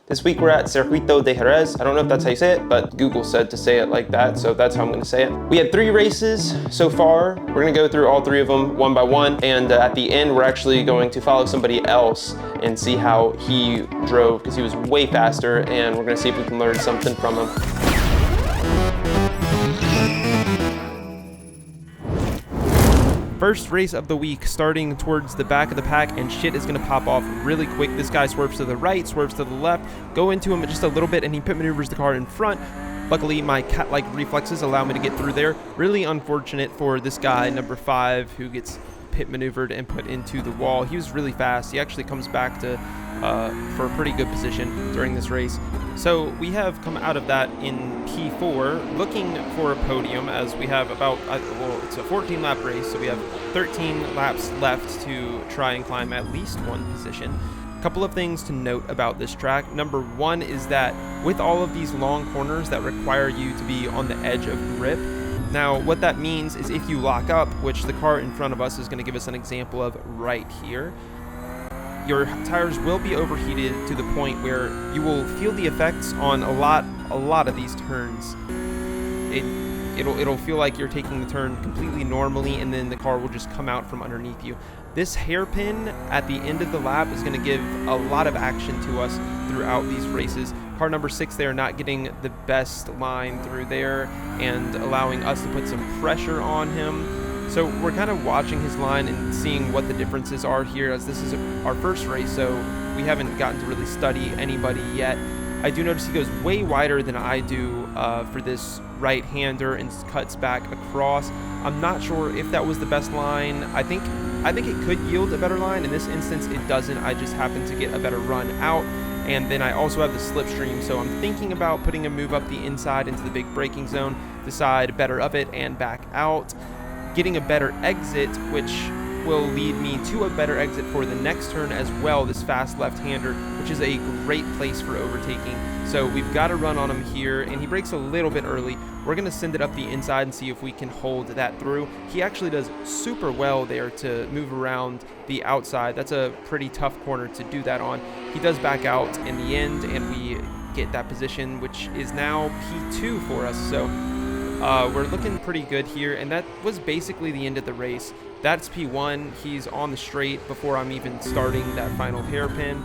This week we're at Circuito de Jerez. I don't know if that's how you say it, but Google said to say it like that, so that's how I'm gonna say it. We had 3 races so far. We're gonna go through all 3 of them one by one, and at the end we're actually going to follow somebody else and see how he drove, because he was way faster, and we're gonna see if we can learn something from him. First race of the week, starting towards the back of the pack, and shit is gonna pop off really quick. This guy swerves to the right, swerves to the left, go into him just a little bit, and he pit maneuvers the car in front. Luckily, my cat-like reflexes allow me to get through there. Really unfortunate for this guy, number 5, who gets pit maneuvered and put into the wall. He was really fast. He actually comes back to for a pretty good position during this race. So we have come out of that in P4, looking for a podium, as we have about, well, it's a 14 lap race, so we have 13 laps left to try and climb at least 1 position. A couple of things to note about this track. Number 1 is that with all of these long corners that require you to be on the edge of grip, now what that means is if you lock up, which the car in front of us is going to give us an example of right here, your tires will be overheated to the point where you will feel the effects on a lot of these turns. It'll feel like you're taking the turn completely normally, and then the car will just come out from underneath you. This hairpin at the end of the lap is going to give a lot of action to us throughout these races. Car number 6 there not getting the best line through there and allowing us to put some pressure on him. So we're kind of watching his line and seeing what the differences are here, as this is our first race, so we haven't gotten to really study anybody yet. I do notice he goes way wider than I do for this right-hander and cuts back across. I'm not sure if that was the best line. I think it could yield a better line. In this instance, it doesn't. I just happen to get a better run out. And then I also have the slipstream, so I'm thinking about putting a move up the inside into the big braking zone, the side better of it, and back out. Getting a better exit, which will lead me to a better exit for the next turn as well, this fast left-hander, which is a great place for overtaking. So we've got a run on him here, and he brakes a little bit early. We're going to send it up the inside and see if we can hold that through. He actually does super well there to move around the outside. That's a pretty tough corner to do that on. He does back out in the end, and we get that position, which is now P2 for us. So we're looking pretty good here, and that was basically the end of the race. That's P1. He's on the straight before I'm even starting that final hairpin.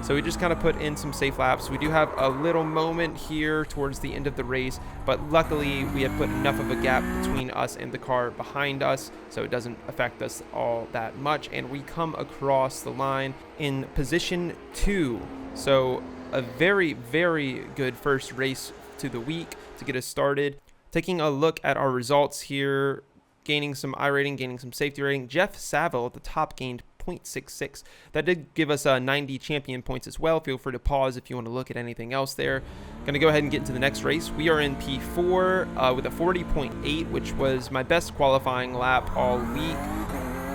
So we just kind of put in some safe laps. We do have a little moment here towards the end of the race, but luckily we have put enough of a gap between us and the car behind us, so it doesn't affect us all that much, and we come across the line in position 2. So a very, very good first race to the week to get us started. Taking a look at our results here, gaining some I rating, gaining some safety rating. Jeff Saville at the top gained 0.66. That did give us 90 champion points as well. Feel free to pause if you want to look at anything else there. Going to go ahead and get into the next race. We are in P4 with a 40.8, which was my best qualifying lap all week.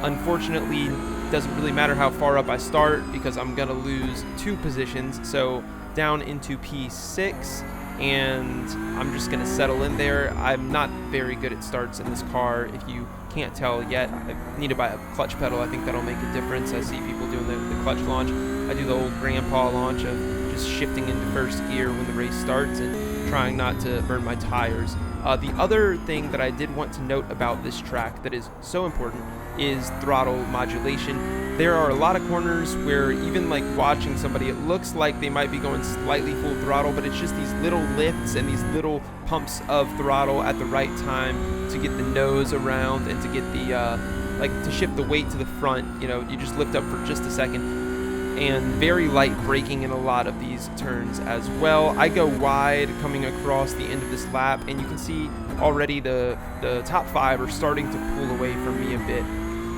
Unfortunately, it doesn't really matter how far up I start because I'm going to lose 2 positions. So down into P6. And I'm just going to settle in there. I'm not very good at starts in this car, if you can't tell yet. I need to buy a clutch pedal. I think that'll make a difference. I see people doing the clutch launch. I do the old grandpa launch of just shifting into first gear when the race starts and trying not to burn my tires. The other thing that I did want to note about this track that is so important is throttle modulation. There are a lot of corners where even like watching somebody, it looks like they might be going slightly full throttle, but it's just these little lifts and these little pumps of throttle at the right time to get the nose around and to get the like to shift the weight to the front. You know, you just lift up for just a second, and very light braking in a lot of these turns as well. I go wide coming across the end of this lap, and you can see already the top 5 are starting to pull away from me a bit.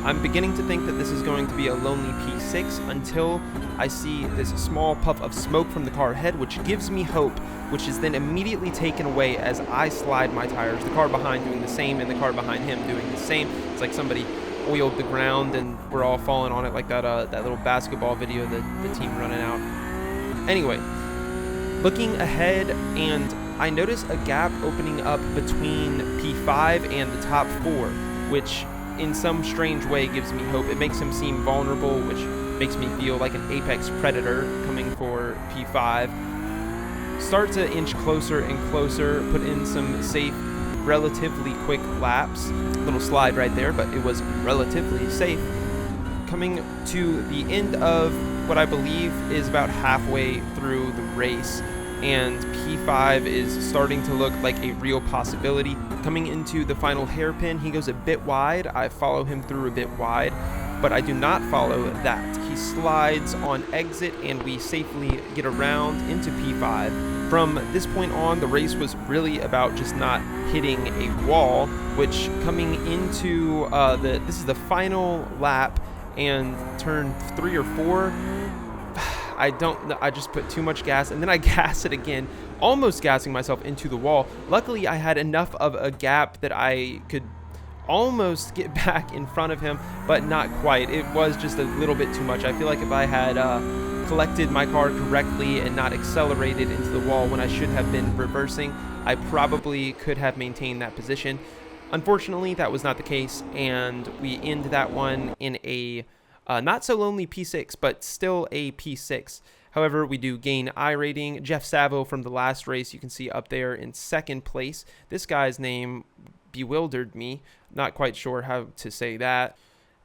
I'm beginning to think that this is going to be a lonely P6 until I see this small puff of smoke from the car ahead, which gives me hope, which is then immediately taken away as I slide my tires. The car behind doing the same, and the car behind him doing the same. It's like somebody oiled the ground and we're all falling on it, like that little basketball video that the team running out. Anyway, looking ahead, and I notice a gap opening up between P5 and the top 4, which in some strange way gives me hope. It makes him seem vulnerable, which makes me feel like an apex predator coming for P5. start to inch closer and closer, put in some safe, relatively quick laps. Little slide right there, but it was relatively safe. Coming to the end of what I believe is about halfway through the race, and P5 is starting to look like a real possibility. Coming into the final hairpin, he goes a bit wide. I follow him through a bit wide, but I do not follow that. He slides on exit, and we safely get around into P5. From this point on, the race was really about just not hitting a wall, which coming into this is the final lap, and turn 3 or 4, I just put too much gas, and then I gas it again, almost gassing myself into the wall. Luckily, I had enough of a gap that I could almost get back in front of him, but not quite. It was just a little bit too much. I feel like if I had collected my car correctly and not accelerated into the wall when I should have been reversing, I probably could have maintained that position. Unfortunately, that was not the case, and we end that one in a not so lonely P6, but still a P6. However, we do gain I rating. Jeff Savo from the last race, you can see up there in second place. This guy's name bewildered me. Not quite sure how to say that.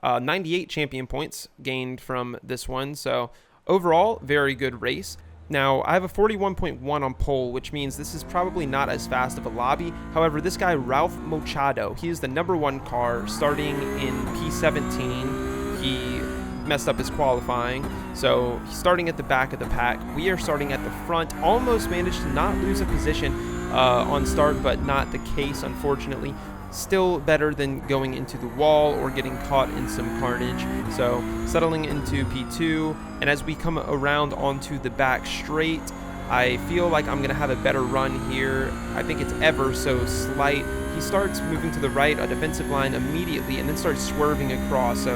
98 champion points gained from this one, so overall, very good race. Now, I have a 41.1 on pole, which means this is probably not as fast of a lobby. However, this guy, Ralph Machado, he is the #1 car starting in P17. He messed up his qualifying, so he's starting at the back of the pack. We are starting at the front. Almost managed to not lose a position on start, but not the case, unfortunately. Still better than going into the wall or getting caught in some carnage. So settling into P2, and as we come around onto the back straight, I feel like I'm gonna have a better run here. I think it's ever so slight. He starts moving to the right, a defensive line immediately, and then starts swerving across. So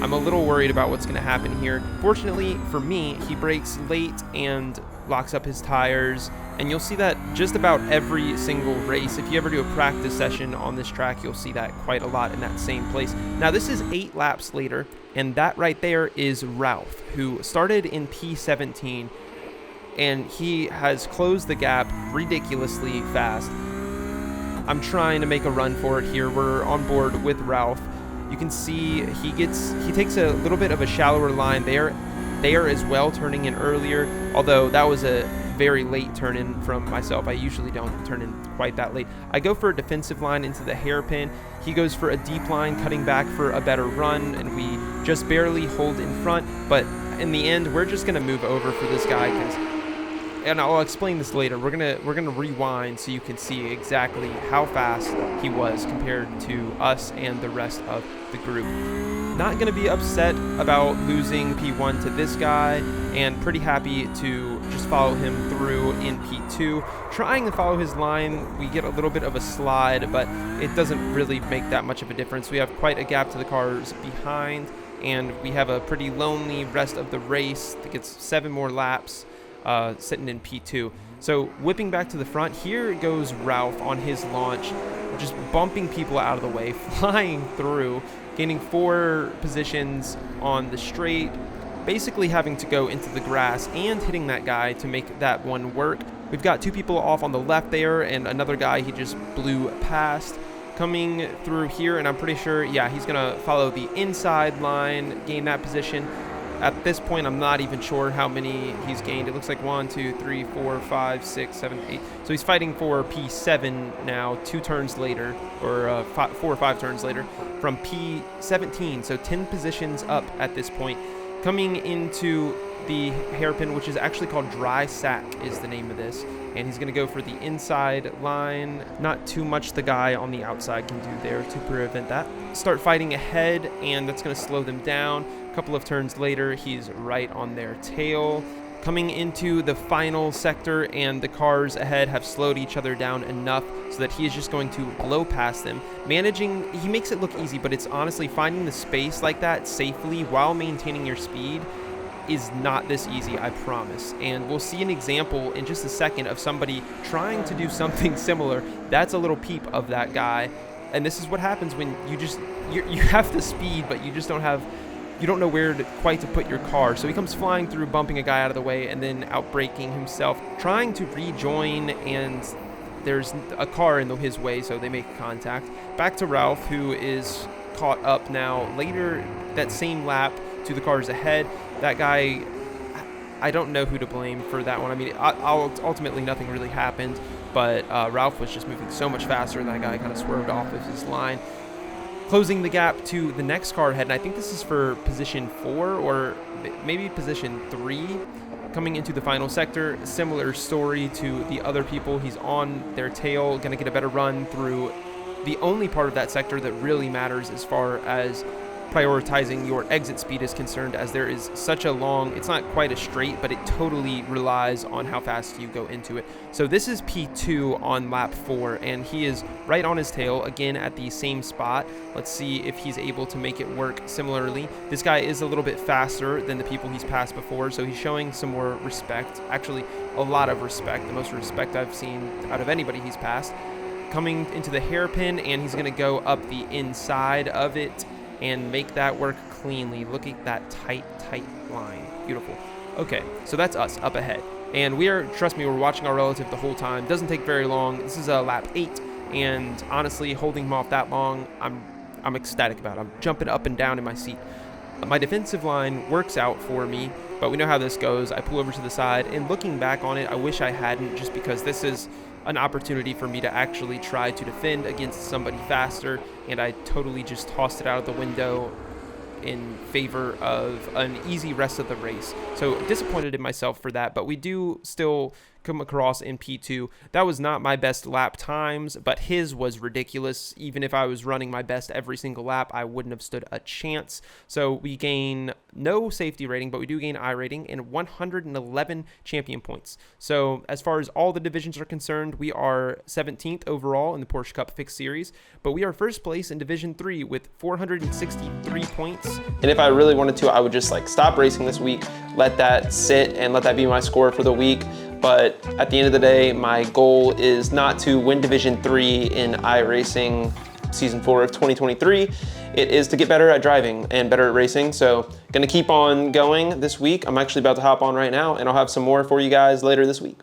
I'm a little worried about what's gonna happen here. Fortunately for me, he brakes late and locks up his tires, and you'll see that just about every single race. If you ever do a practice session on this track, you'll see that quite a lot in that same place. Now, this is 8 laps later, and that right there is Ralph, who started in P17, and he has closed the gap ridiculously fast. I'm trying to make a run for it here. We're on board with Ralph. You can see he takes a little bit of a shallower line there as well, turning in earlier, although that was a very late turn in from myself. I usually don't turn in quite that late. I go for a defensive line into the hairpin. He goes for a deep line, cutting back for a better run, and we just barely hold in front. But in the end, we're just gonna move over for this guy, and I'll explain this later. We're gonna rewind so you can see exactly how fast he was compared to us and the rest of the group. Not gonna be upset about losing P1 to this guy, and pretty happy to just follow him through in P2. Trying to follow his line, we get a little bit of a slide, but it doesn't really make that much of a difference. We have quite a gap to the cars behind, and we have a pretty lonely rest of the race. I think it's 7 more laps sitting in P2. So whipping back to the front, here goes Ralph on his launch, just bumping people out of the way, flying through, gaining 4 positions on the straight, basically having to go into the grass and hitting that guy to make that one work. We've got 2 people off on the left there, and another guy he just blew past. Coming through here, and I'm pretty sure, yeah, he's gonna follow the inside line, gain that position. At this point, I'm not even sure how many he's gained. It looks like 1, 2, 3, 4, 5, 6, 7, 8. So he's fighting for P7 now, 2 turns later, or 4 or 5 turns later, from P17. So 10 positions up at this point. Coming into the hairpin, which is actually called Dry Sack is the name of this. And he's going to go for the inside line. Not too much the guy on the outside can do there to prevent that. Start fighting ahead, and that's going to slow them down. A couple of turns later, he's right on their tail. Coming into the final sector, and the cars ahead have slowed each other down enough so that he is just going to blow past them. He makes it look easy, but it's honestly finding the space like that safely while maintaining your speed is not this easy, I promise. And we'll see an example in just a second of somebody trying to do something similar. That's a little peep of that guy. And this is what happens when you have the speed, but you just don't have you don't know where quite to put your car. So he comes flying through, bumping a guy out of the way, and then outbraking himself, trying to rejoin, and there's a car in his way, so they make contact. Back to Ralph, who is caught up now later that same lap to the cars ahead. That guy, I don't know who to blame for that one. I mean, ultimately nothing really happened, but Ralph was just moving so much faster, and that guy kind of swerved off of his line, closing the gap to the next car ahead. And I think this is for position 4 or maybe position 3 coming into the final sector. Similar story to the other people. He's on their tail, going to get a better run through the only part of that sector that really matters as far as prioritizing your exit speed is concerned, as there is such a long, it's not quite a straight, but it totally relies on how fast you go into it. So this is P2 on lap 4, and he is right on his tail again at the same spot. Let's see if he's able to make it work similarly. This guy is a little bit faster than the people he's passed before, so he's showing some more respect, actually a lot of respect, the most respect I've seen out of anybody he's passed. Coming into the hairpin, and he's going to go up the inside of it and make that work cleanly. Look at that tight line. Beautiful. Okay, so that's us up ahead. And we are, trust me, we're watching our relative the whole time. Doesn't take very long. This is lap 8, and honestly, holding him off that long, I'm ecstatic about it. I'm jumping up and down in my seat. My defensive line works out for me, but we know how this goes. I pull over to the side, and looking back on it, I wish I hadn't, just because this is an opportunity for me to actually try to defend against somebody faster, and I totally just tossed it out of the window in favor of an easy rest of the race. So disappointed in myself for that, but we do still come across in P2. That was not my best lap times, but his was ridiculous. Even if I was running my best every single lap, I wouldn't have stood a chance. So we gain no safety rating, but we do gain I rating and 111 champion points. So as far as all the divisions are concerned, we are 17th overall in the Porsche Cup Fixed Series, but we are first place in Division 3 with 463 points. And if I really wanted to, I would just stop racing this week, let that sit and let that be my score for the week. But at the end of the day, my goal is not to win Division 3 in iRacing Season 4 of 2023. It is to get better at driving and better at racing. So gonna keep on going this week. I'm actually about to hop on right now, and I'll have some more for you guys later this week.